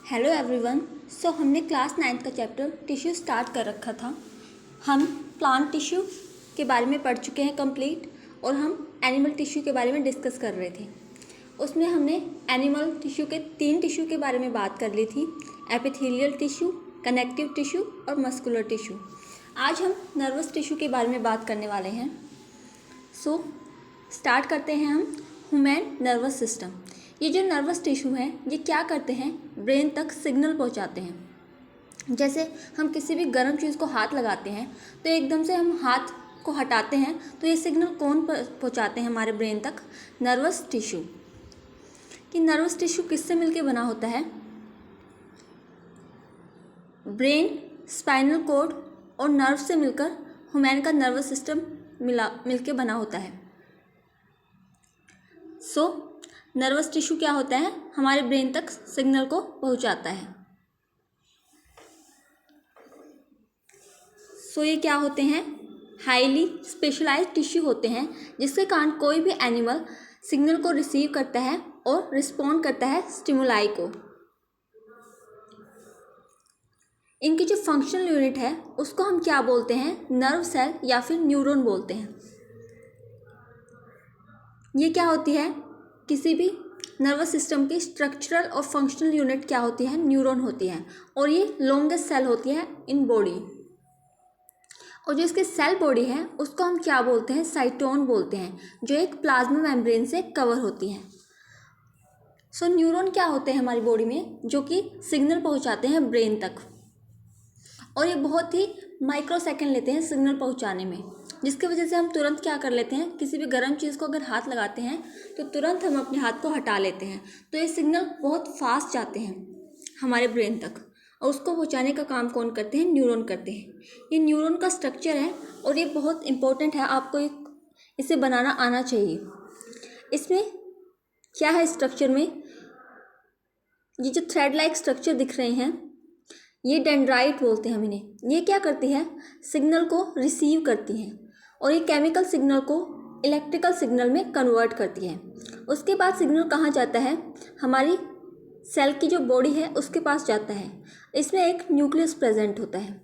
Hello everyone. हमने class 9th का chapter tissue start कर रखा था। हम प्लांट टिश्यू के बारे में पढ़ चुके हैं कंप्लीट, और हम एनिमल टिश्यू के बारे में डिस्कस कर रहे थे। उसमें हमने एनिमल टिश्यू के 3 टिश्यू के बारे में बात कर ली थी, एपिथेलियल टिश्यू, कनेक्टिव टिश्यू और मस्कुलर टिश्यू। आज हम नर्वस टिश्यू के बारे में बात करने वाले हैं। स्टार्ट करते हैं हम ह्यूमन नर्वस सिस्टम। ये जो नर्वस टिश्यू हैं ये क्या करते हैं, ब्रेन तक सिग्नल पहुंचाते हैं। जैसे हम किसी भी गर्म चीज़ को हाथ लगाते हैं तो एकदम से हम हाथ को हटाते हैं, तो ये सिग्नल कौन पहुंचाते हैं हमारे ब्रेन तक? Nervous tissue. कि नर्वस टिश्यू किससे मिलके बना होता है? ब्रेन, स्पाइनल कॉर्ड और नर्व से मिलकर ह्यूमन का नर्वस सिस्टम मिलके बना होता है। नर्वस टिश्यू क्या होता है, हमारे ब्रेन तक सिग्नल को पहुंचाता है। ये क्या होते हैं? हाईली स्पेशलाइज्ड टिश्यू होते हैं, जिसके कारण कोई भी एनिमल सिग्नल को रिसीव करता है और रिस्पॉन्ड करता है स्टिमुलाई को। इनकी जो फंक्शनल यूनिट है उसको हम क्या बोलते हैं? नर्व सेल या फिर न्यूरॉन बोलते हैं। ये क्या होती है? किसी भी नर्वस सिस्टम की स्ट्रक्चरल और फंक्शनल यूनिट क्या होती है? न्यूरॉन होती है, और ये लॉन्गेस्ट सेल होती है इन बॉडी। और जो इसके सेल बॉडी है उसको हम क्या बोलते हैं? साइटोन बोलते हैं, जो एक प्लाज्मा मेम्ब्रेन से कवर होती है। न्यूरॉन क्या होते हैं हमारी बॉडी में, जो कि सिग्नल पहुंचाते हैं ब्रेन तक, और ये बहुत ही माइक्रो सेकेंड लेते हैं सिग्नल पहुंचाने में, जिसकी वजह से हम तुरंत क्या कर लेते हैं, किसी भी गर्म चीज़ को अगर हाथ लगाते हैं तो तुरंत हम अपने हाथ को हटा लेते हैं। तो ये सिग्नल बहुत फास्ट जाते हैं हमारे ब्रेन तक, और उसको पहुंचाने का काम कौन करते हैं? न्यूरॉन करते हैं। ये न्यूरॉन का स्ट्रक्चर है और ये बहुत इंपॉर्टेंट है, आपको इसे बनाना आना चाहिए। इसमें क्या है स्ट्रक्चर में? ये जो थ्रेड लाइक स्ट्रक्चर दिख रहे हैं ये डेंड्राइट बोलते हैं हम इन्हें। ये क्या करती है? सिग्नल को रिसीव करती हैं और ये केमिकल सिग्नल को इलेक्ट्रिकल सिग्नल में कन्वर्ट करती है। उसके बाद सिग्नल कहाँ जाता है? हमारी सेल की जो बॉडी है उसके पास जाता है। इसमें एक न्यूक्लियस प्रेजेंट होता है।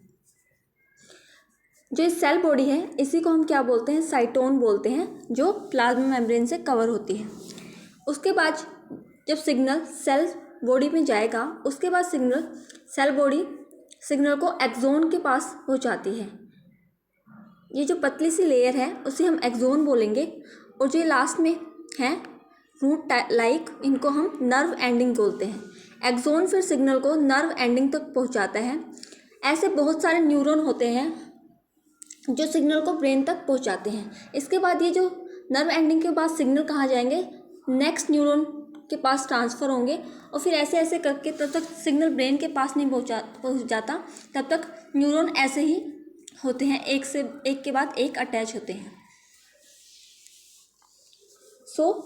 जो सेल बॉडी है इसी को हम क्या बोलते हैं? साइटोन बोलते हैं, जो प्लाज्मा मेम्ब्रेन से कवर होती है। उसके बाद जब सिग्नल सेल बॉडी में जाएगा, उसके बाद सेल बॉडी सिग्नल को एक्सोन के पास पहुंचाती है। ये जो पतली सी लेयर है उसे हम एक्सोन बोलेंगे, और जो लास्ट में है रूट लाइक, इनको हम नर्व एंडिंग बोलते हैं। एक्सोन फिर सिग्नल को नर्व एंडिंग तक पहुंचाता है। ऐसे बहुत सारे न्यूरॉन होते हैं जो सिग्नल को ब्रेन तक पहुंचाते हैं। इसके बाद ये जो नर्व एंडिंग के बाद सिग्नल कहाँ जाएंगे? नेक्स्ट न्यूरॉन के पास ट्रांसफ़र होंगे, और फिर ऐसे ऐसे करके तब तक सिग्नल ब्रेन के पास नहीं पहुंच जाता, तब तक न्यूरॉन ऐसे ही होते हैं, एक से एक के बाद एक अटैच होते हैं।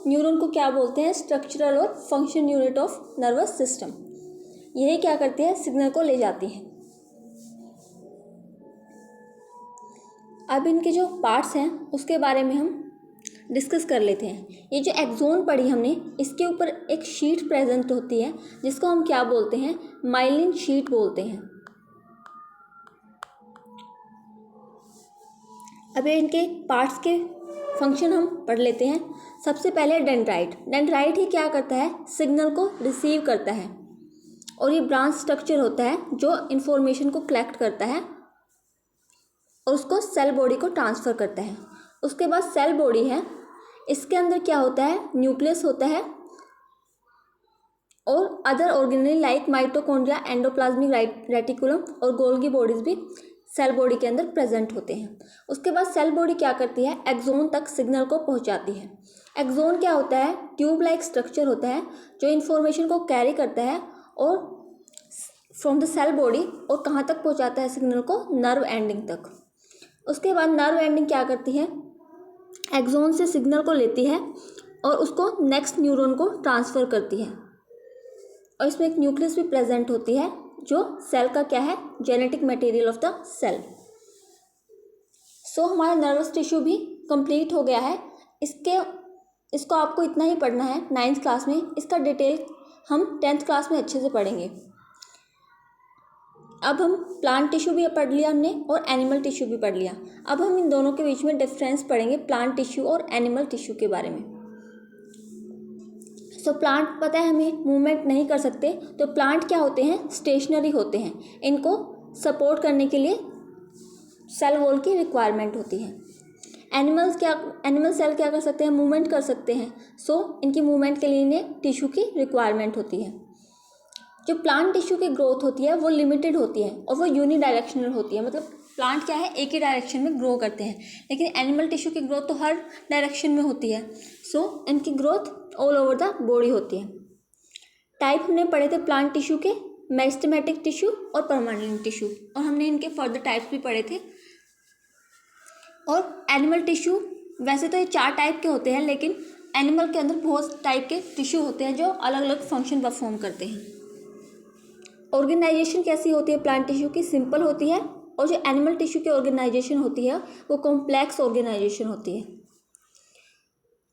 न्यूरॉन को क्या बोलते हैं? स्ट्रक्चरल और function unit of nervous system. यही क्या करती है? सिग्नल को ले जाती है। अब इनके जो पार्ट्स हैं उसके बारे में हम डिस्कस कर लेते हैं। ये जो एक्सोन पढ़ी हमने, इसके ऊपर एक शीट प्रेजेंट होती है जिसको हम क्या बोलते हैं? माइलिन शीट बोलते हैं। अब इनके पार्ट्स के फंक्शन हम पढ़ लेते हैं। सबसे पहले डेंड्राइट ही क्या करता है? सिग्नल को रिसीव करता है, और ये ब्रांच स्ट्रक्चर होता है जो इन्फॉर्मेशन को कलेक्ट करता है और उसको सेल बॉडी को ट्रांसफ़र करता है। उसके बाद सेल बॉडी है, इसके अंदर क्या होता है? न्यूक्लियस होता है, और other organelle like mitochondria, endoplasmic reticulum और गोल्गी बॉडीज भी सेल बॉडी के अंदर प्रेजेंट होते हैं। उसके बाद सेल बॉडी क्या करती है? एक्सोन तक सिग्नल को पहुंचाती है। एक्सोन क्या होता है? ट्यूब लाइक स्ट्रक्चर होता है जो इन्फॉर्मेशन को कैरी करता है और फ्रॉम द सेल बॉडी, और कहाँ तक पहुंचाता है सिग्नल को? नर्व एंडिंग तक। उसके बाद नर्व एंडिंग क्या करती है? एक्सोन से सिग्नल को लेती है और उसको नेक्स्ट न्यूरॉन को ट्रांसफ़र करती है, और इसमें एक न्यूक्लियस भी प्रेजेंट होती है जो सेल का क्या है? Genetic material of the cell. हमारा नर्वस टिश्यू भी कंप्लीट हो गया है। इसको आपको इतना ही पढ़ना है 9th क्लास में। इसका डिटेल हम 10th क्लास में अच्छे से पढ़ेंगे। अब हम प्लांट टिश्यू भी पढ़ लिया हमने और एनिमल टिश्यू भी पढ़ लिया। अब हम इन दोनों के बीच में डिफरेंस पढ़ेंगे प्लांट टिश्यू और एनिमल टिश्यू के बारे में। सो प्लांट पता है हमें मूवमेंट नहीं कर सकते, तो प्लांट क्या होते हैं, स्टेशनरी होते हैं। इनको सपोर्ट करने के लिए सेल वॉल की रिक्वायरमेंट होती है। एनिमल सेल क्या कर सकते हैं, मूवमेंट कर सकते हैं। सो इनकी मूवमेंट के लिए इन्हें टिश्यू की रिक्वायरमेंट होती है। जो प्लांट टिश्यू की ग्रोथ होती है वो लिमिटेड होती है और वो यूनिडायरेक्शनल होती है, मतलब प्लांट क्या है, एक ही डायरेक्शन में ग्रो करते हैं। लेकिन एनिमल टिश्यू की ग्रोथ तो हर डायरेक्शन में होती है। सो इनकी growth all over the body होती है। टाइप हमने पढ़े थे प्लांट टिश्यू के, मेरिस्टेमेटिक टिश्यू और परमानेंट टिश्यू, और हमने इनके फर्दर टाइप्स भी पढ़े थे। और एनिमल टिश्यू वैसे तो ये 4 टाइप के होते हैं, लेकिन एनिमल के अंदर बहुत टाइप के टिश्यू होते हैं जो अलग अलग फंक्शन परफॉर्म करते हैं। ऑर्गेनाइजेशन कैसी होती है प्लांट टिश्यू की, सिंपल होती है, और जो एनिमल टिश्यू की ऑर्गेनाइजेशन होती है वो कॉम्प्लेक्स ऑर्गेनाइजेशन होती है।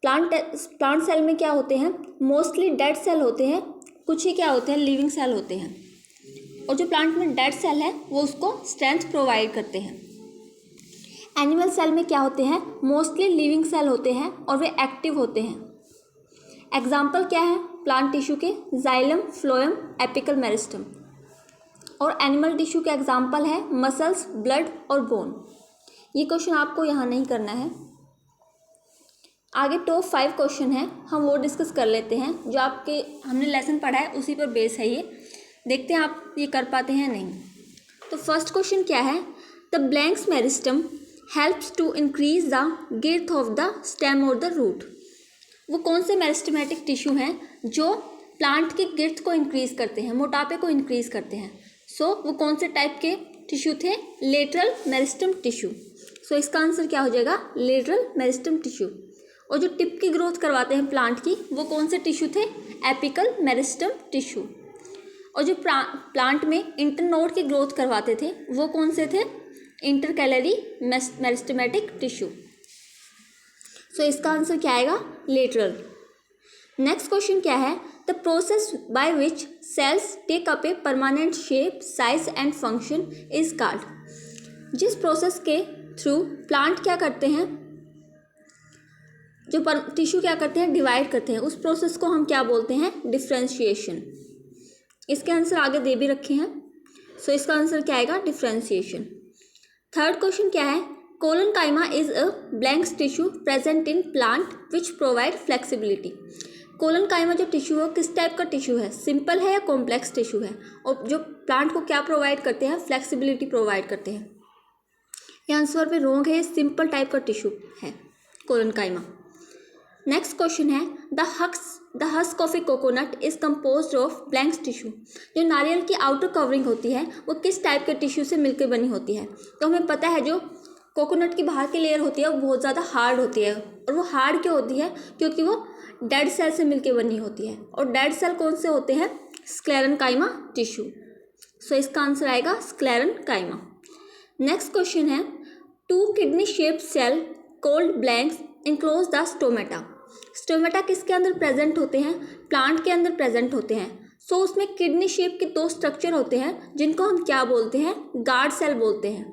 प्लांट सेल में क्या होते हैं, मोस्टली डेड सेल होते हैं, कुछ ही क्या होते हैं, लिविंग सेल होते हैं। और जो प्लांट में डेड सेल है वो उसको स्ट्रेंथ प्रोवाइड करते हैं। एनिमल सेल में क्या होते हैं, मोस्टली लिविंग सेल होते हैं और वे एक्टिव होते हैं। एग्जाम्पल क्या है प्लांट टिश्यू के, जाइलम, फ्लोएम, एपिकल मेरिस्टम। और एनिमल टिश्यू के एग्जाम्पल है मसल्स, ब्लड और बोन। ये क्वेश्चन आपको यहाँ नहीं करना है। आगे टॉप 5 क्वेश्चन है, हम वो डिस्कस कर लेते हैं। जो आपके हमने लेसन पढ़ा है उसी पर बेस है ये, देखते हैं आप ये कर पाते हैं नहीं। तो फर्स्ट क्वेश्चन क्या है, the blanks meristem helps to increase the girth of the stem और द रूट। वो कौन से मेरिस्टेमेटिक टिश्यू हैं जो प्लांट की गिर्थ को इंक्रीज करते हैं, मोटापे को इंक्रीज करते हैं। सो वो कौन से टाइप के टिश्यू थे, लेटरल मेरिस्टम टिश्यू। सो इसका आंसर क्या हो जाएगा, लेटरल मेरिस्टम टिश्यू। और जो टिप की ग्रोथ करवाते हैं प्लांट की, वो कौन से टिश्यू थे, एपिकल मेरिस्टम टिश्यू। और जो प्लांट में इंटरनोड की ग्रोथ करवाते थे वो कौन से थे, इंटरकैलरी मेरिस्टेमेटिक टिश्यू। सो इसका आंसर क्या आएगा, लेटरल। नेक्स्ट क्वेश्चन क्या है, the process by which cells take up a permanent shape, size and function is called. जिस प्रोसेस के थ्रू प्लांट क्या करते हैं, जो टिश्यू क्या करते हैं, डिवाइड करते हैं, उस प्रोसेस को हम क्या बोलते हैं, डिफ्रेंशिएशन। इसके आंसर आगे दे भी रखे हैं। सो इसका आंसर क्या आएगा, डिफ्रेंशिएशन। थर्ड क्वेश्चन क्या है, collenchyma is a blanks tissue present in plant which provide flexibility. Collenchyma जो टिश्यू है किस टाइप का टिश्यू है, सिंपल है या कॉम्प्लेक्स टिश्यू है, और जो प्लांट को क्या प्रोवाइड करते हैं, फ्लेक्सिबिलिटी प्रोवाइड करते हैं। ये आंसर पे रॉन्ग है, सिंपल टाइप का टिश्यू है कोलनकाइमा। नेक्स्ट क्वेश्चन है, the husk of A coconut is composed of blanks tissue. जो नारियल की आउटर कवरिंग होती है वो किस टाइप के टिश्यू से मिलकर बनी होती है। तो हमें पता है जो कोकोनट की बाहर की लेयर होती है वो बहुत ज़्यादा हार्ड होती है, और वो हार्ड क्यों होती है, क्योंकि वो डेड सेल से मिलकर बनी होती है। और डेड सेल कौन से होते हैं, स्क्लेरेनकाइमा टिश्यू। सो इसका आंसर आएगा स्क्लेरेनकाइमा। नेक्स्ट क्वेश्चन है, 2 kidney shaped cell called blanks enclose the stomata. Stomata किसके अंदर प्रेजेंट होते हैं, प्लांट के अंदर प्रेजेंट होते हैं। सो उसमें किडनी शेप के 2 स्ट्रक्चर होते हैं जिनको हम क्या बोलते हैं, गार्ड सेल बोलते हैं।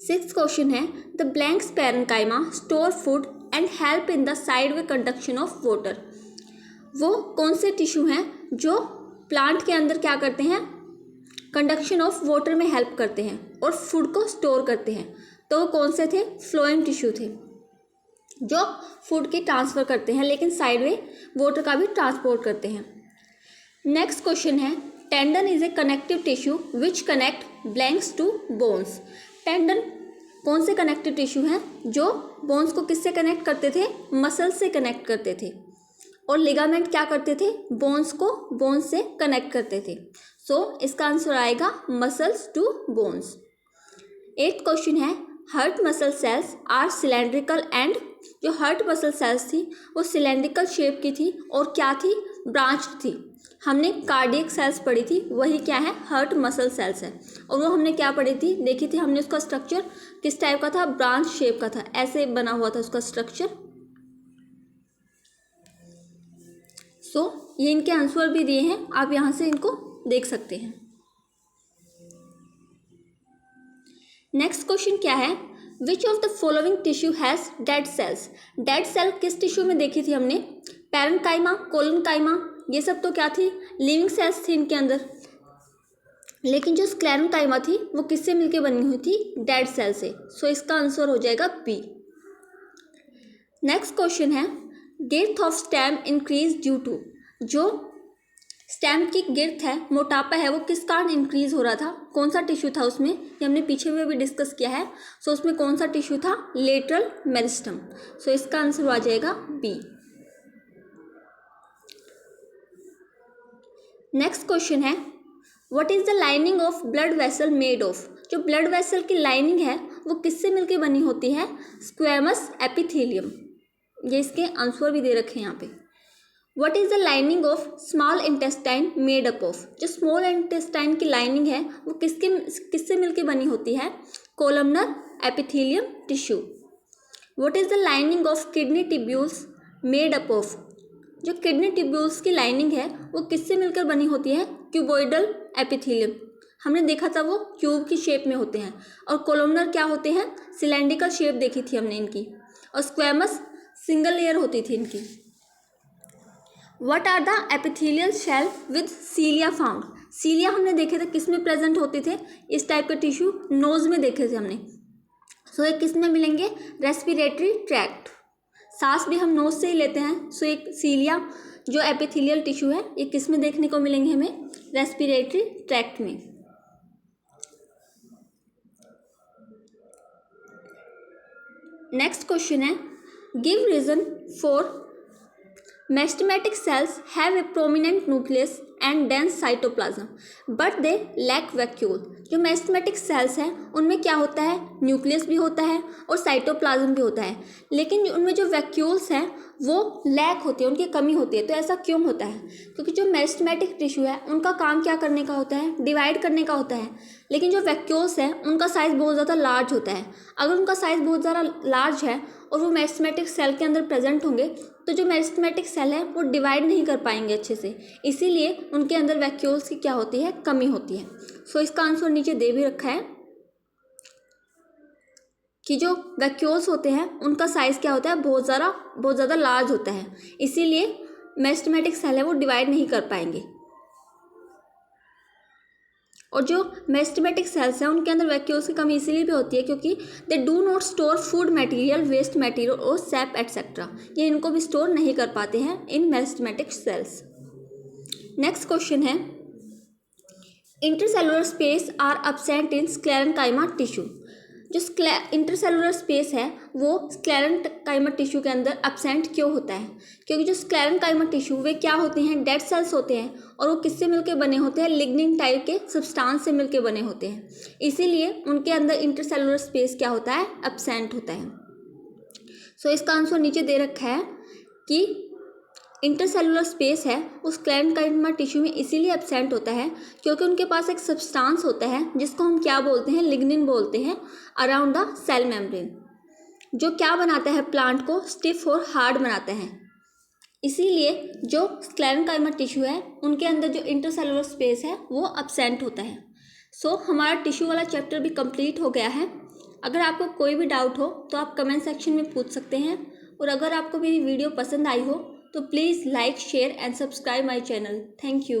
6th क्वेश्चन है, the blanks parenchyma store food and help in the sideway conduction of water. वो कौन से टिश्यू हैं जो प्लांट के अंदर क्या करते हैं, कंडक्शन ऑफ वाटर में हेल्प करते हैं और फूड को स्टोर करते हैं। तो वो कौन से थे, फ्लोएम टिश्यू थे जो फूड की ट्रांसफ़र करते हैं लेकिन साइडवे वाटर का भी ट्रांसपोर्ट करते हैं। नेक्स्ट क्वेश्चन है, tendon is a connective tissue which connect blanks to bones. Tendon कौन से कनेक्टिव टिश्यू हैं जो बोन्स को किससे कनेक्ट करते थे, मसल्स से कनेक्ट करते थे। और लिगामेंट क्या करते थे, बोन्स को बोन्स से कनेक्ट करते थे। सो इसका आंसर आएगा muscles to bones. 8th question है, heart muscle cells are cylindrical and. जो हर्ट मसल सेल्स थी वो सिलेंड्रिकल शेप की थी और क्या थी, ब्रांच्ड थी। हमने कार्डियक सेल्स पढ़ी थी, वही क्या है, हर्ट मसल सेल्स है। और वो हमने क्या पढ़ी थी, देखी थी हमने, उसका स्ट्रक्चर किस टाइप का था, ब्रांच शेप का था, ऐसे बना हुआ था उसका स्ट्रक्चर। सो ये इनके आंसर भी दिए हैं, आप यहाँ से इनको देख सकते हैं। नेक्स्ट क्वेश्चन क्या है, which of the following tissue has dead cells. Dead cell किस टिश्यू में देखी थी हमने, पैरेन्काइमा, कोलेनकाइमा, ये सब तो क्या थी, लिविंग सेल्स थी इनके अंदर। लेकिन जो स्क्लेरेन्काइमा थी वो किससे मिलके बनी हुई थी, डेड सेल से। सो इसका आंसर हो जाएगा बी। नेक्स्ट क्वेश्चन है, girth of stem increase due to. जो स्टेम की गिर्थ है, मोटापा है, वो किस कारण इंक्रीज हो रहा था, कौन सा टिश्यू था उसमें, ये हमने पीछे में भी डिस्कस किया है। सो उसमें कौन सा टिश्यू था, लेटरल मेरिस्टम। सो इसका आंसर आ जाएगा बी। नेक्स्ट क्वेश्चन है, what is the lining of blood vessel made of. जो ब्लड वेसल की लाइनिंग है वो किससे मिलकर बनी होती है, स्क्वैमस एपिथेलियम। ये इसके आंसर भी दे रखे हैं यहाँ पे। What is the lining of small intestine made up of. जो स्मॉल इंटेस्टाइन की लाइनिंग है वो किससे मिलकर बनी होती है, columnar epithelium tissue. What is the lining of kidney tubules made up of. जो किडनी ट्यूब्यूल्स की लाइनिंग है वो किससे मिलकर बनी होती है, क्यूबॉइडल एपिथेलियम। हमने देखा था वो क्यूब की शेप में होते हैं, और कोलमनर क्या होते हैं, सिलेंड्रिकल शेप देखी थी हमने इनकी, और स्क्वैमस सिंगल लेयर होती थी इनकी। What are the epithelial cell with cilia found. Cilia हमने देखे थे किस में प्रेजेंट होते थे, इस टाइप के टिश्यू नोज में देखे थे हमने। सो ये किस में मिलेंगे, रेस्पिरेटरी ट्रैक्ट। सांस भी हम नोज से ही लेते हैं। सो एक सीलिया जो एपिथेलियल टिश्यू है ये किस में देखने को मिलेंगे हमें, रेस्पिरेटरी ट्रैक्ट में। नेक्स्ट क्वेश्चन है, give reason for meristematic cells have a prominent nucleus and dense cytoplasm but they lack vacuole. जो मेस्टेमेटिक सेल्स हैं उनमें क्या होता है, न्यूक्लियस भी होता है और साइटोप्लाज्म भी होता है, लेकिन उनमें जो वैक्यूल्स हैं वो लैक होती है, उनकी कमी होती है। तो ऐसा क्यों होता है, क्योंकि जो मेस्टेमेटिक टिश्यू है उनका काम क्या करने का होता है, डिवाइड करने का होता है, लेकिन जो वैक्यूल्स हैं उनका साइज़ बहुत ज़्यादा लार्ज होता है। अगर उनका साइज़ बहुत ज़्यादा लार्ज है और वो मेस्टेमेटिक सेल के अंदर प्रेजेंट होंगे तो जो मेस्टेमेटिक सेल है वो डिवाइड नहीं कर पाएंगे अच्छे से, इसीलिए उनके अंदर वैक्यूल्स की क्या होती है, कमी होती है। सो इसका आंसर नीचे दे भी रखा है कि जो वैक्यूल्स होते हैं उनका साइज़ क्या होता है, बहुत ज़्यादा लार्ज होता है, इसीलिए मेस्टेमेटिक सेल है वो डिवाइड नहीं कर पाएंगे। और जो मेस्टेमेटिक सेल्स हैं उनके अंदर वैक्यूल्स की कमी इसीलिए भी होती है क्योंकि they do not store food material, waste material और सैप एटसेट्रा। ये इनको भी स्टोर नहीं कर पाते हैं in meristematic cells. Next question है, intercellular space are absent in sclerenchyma tissue. जो इंटरसेलुलर स्पेस है वो स्क्लेरेन्काइमा टिश्यू के अंदर एब्सेंट क्यों होता है, क्योंकि जो स्क्लेरेन्काइमा टिश्यू वे क्या होते हैं, डेड सेल्स होते हैं, और वो किससे मिलके बने होते हैं, लिग्निन टाइप के सब्सटेंस से मिलके बने होते हैं, इसीलिए उनके अंदर इंटरसेलुलर स्पेस क्या होता है, एब्सेंट होता है। सो इसका आंसर नीचे दे रखा है कि इंटरसेलुलर स्पेस है उस स्क्लेरेन्काइमा टिश्यू में इसीलिए एब्सेंट होता है क्योंकि उनके पास एक सब्सटेंस होता है जिसको हम क्या बोलते हैं, लिग्निन बोलते हैं, अराउंड द सेल मेम्ब्रेन, जो क्या बनाता है, प्लांट को स्टिफ और हार्ड बनाता है। इसीलिए जो स्क्लेरेन्काइमा टिश्यू है उनके अंदर जो इंटरसेलुलर स्पेस है वो एब्सेंट होता है। सो हमारा टिश्यू वाला चैप्टर भी कंप्लीट हो गया है। अगर आपको कोई भी डाउट हो तो आप कमेंट सेक्शन में पूछ सकते हैं, और अगर आपको मेरी वीडियो पसंद आई हो तो please like, share and subscribe my channel. Thank you.